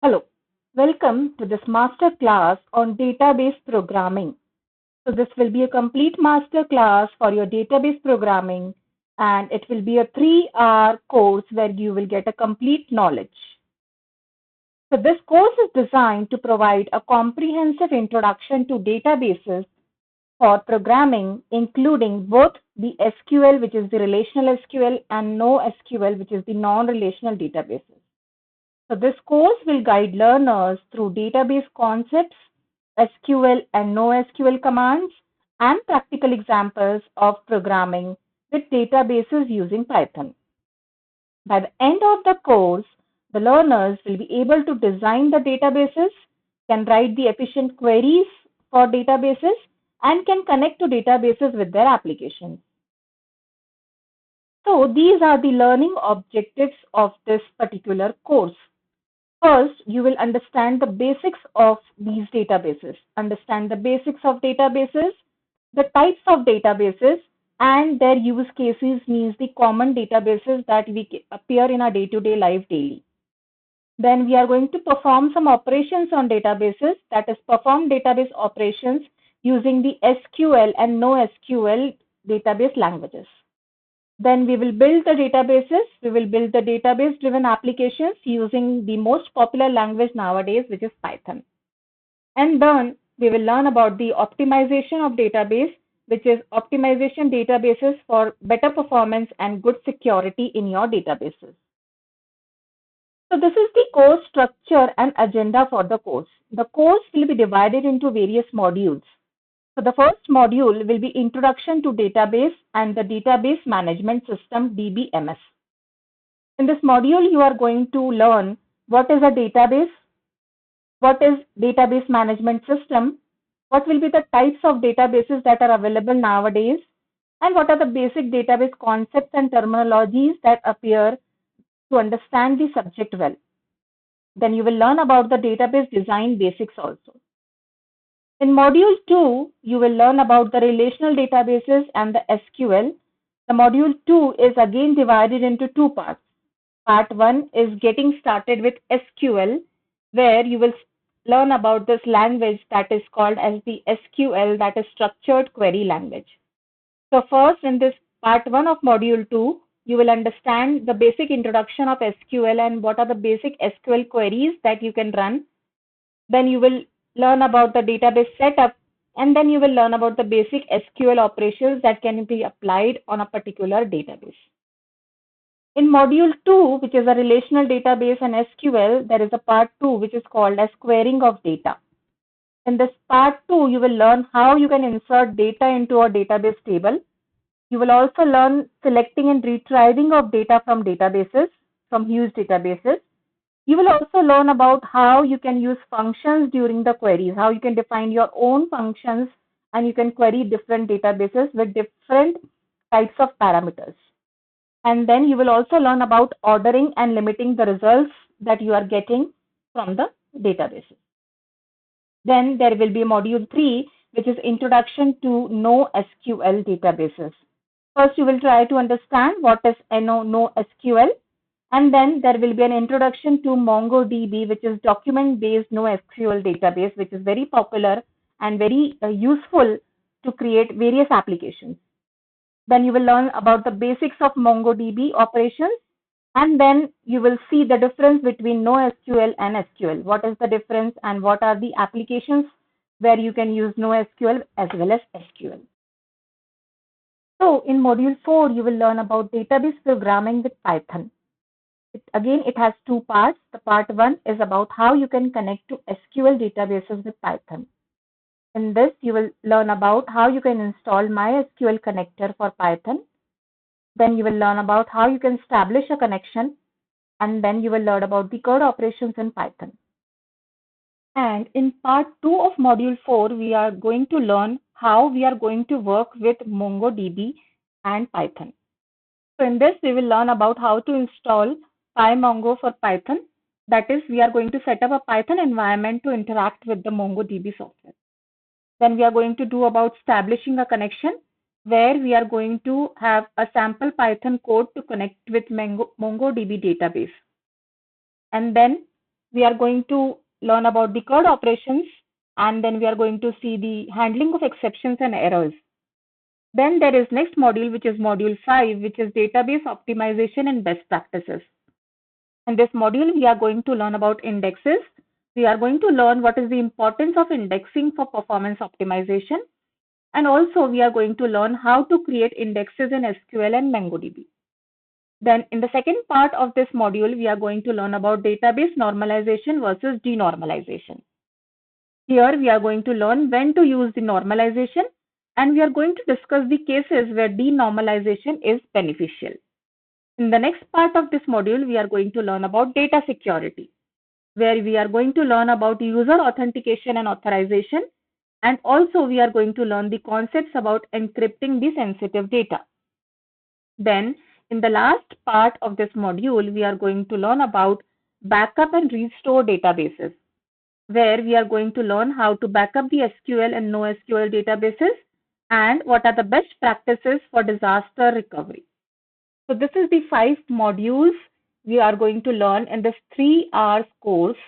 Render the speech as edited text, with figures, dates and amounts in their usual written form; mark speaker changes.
Speaker 1: Hello, welcome to this master class on database programming. So this will be a complete master class for your database programming, and it will be a 3-hour course where you will get a complete knowledge. So this course is designed to provide a comprehensive introduction to databases for programming, including both the SQL, which is the relational SQL, and NoSQL, which is the non-relational databases. So this course will guide learners through database concepts, SQL and NoSQL commands, and practical examples of programming with databases using Python. By the end of the course, the learners will be able to design the databases, can write the efficient queries for databases, and can connect to databases with their applications. So these are the learning objectives of this particular course. First, you will understand the basics of these databases, understand the basics of databases, the types of databases, and their use cases means the common databases that we appear in our day-to-day life daily. Then we are going to perform some operations on databases, that is perform database operations using the SQL and NoSQL database languages. Then we will build the databases. We will build the database-driven applications using the most popular language nowadays, which is Python. And then we will learn about the optimization of database, which is optimization databases for better performance and good security in your databases. So this is the course structure and agenda for the course. The course will be divided into various modules. So the first module will be Introduction to Database and the Database Management System DBMS. In this module, you are going to learn what is a database, what is database management system, what will be the types of databases that are available nowadays, and what are the basic database concepts and terminologies that appear to understand the subject well. Then you will learn about the database design basics also. In module 2, you will learn about the relational databases and the SQL. The module 2 is again divided into two parts. Part 1 is getting started with SQL, where you will learn about this language that is called as the SQL, that is structured query language. So first in this part 1 of module 2, you will understand the basic introduction of SQL and what are the basic SQL queries that you can run. Then you will learn about the database setup, and then you will learn about the basic SQL operations that can be applied on a particular database. In module 2, which is a relational database and SQL, there is a part 2 which is called as querying of data. In this part 2, you will learn how you can insert data into a database table. You will also learn selecting and retrieving of data from databases, from huge databases. You will also learn about how you can use functions during the queries, how you can define your own functions and you can query different databases with different types of parameters. And then you will also learn about ordering and limiting the results that you are getting from the databases. Then there will be module 3, which is Introduction to NoSQL databases. First, you will try to understand what is NoSQL. And then there will be an introduction to MongoDB, which is document-based NoSQL database, which is very popular and very useful to create various applications. Then you will learn about the basics of MongoDB operations, and then you will see the difference between NoSQL and SQL. What is the difference and what are the applications where you can use NoSQL as well as SQL. So in module 4, you will learn about database programming with Python. It has two parts. The part 1 is about how you can connect to SQL databases with Python. In this, you will learn about how you can install MySQL connector for Python. Then you will learn about how you can establish a connection. And then you will learn about the code operations in Python. And in part 2 of module 4, we are going to learn how we are going to work with MongoDB and Python. So in this, we will learn about how to install PyMongo for Python. That is, we are going to set up a Python environment to interact with the MongoDB software. Then we are going to do about establishing a connection where we are going to have a sample Python code to connect with MongoDB database. And then We are going to learn about the CRUD operations, and then we are going to see the handling of exceptions and errors. Then there is next module, which is module 5, which is database optimization and best practices. In this module, we are going to learn about indexes. We are going to learn what is the importance of indexing for performance optimization. And also, we are going to learn how to create indexes in SQL and MongoDB. Then in the second part of this module, we are going to learn about database normalization versus denormalization. Here, we are going to learn when to use the normalization, and we are going to discuss the cases where denormalization is beneficial. In the next part of this module, we are going to learn about data security, where we are going to learn about user authentication and authorization, and also we are going to learn the concepts about encrypting the sensitive data. Then, in the last part of this module, we are going to learn about backup and restore databases, where we are going to learn how to back up the SQL and NoSQL databases and what are the best practices for disaster recovery. So this is the 5 modules we are going to learn in this 3 hours course.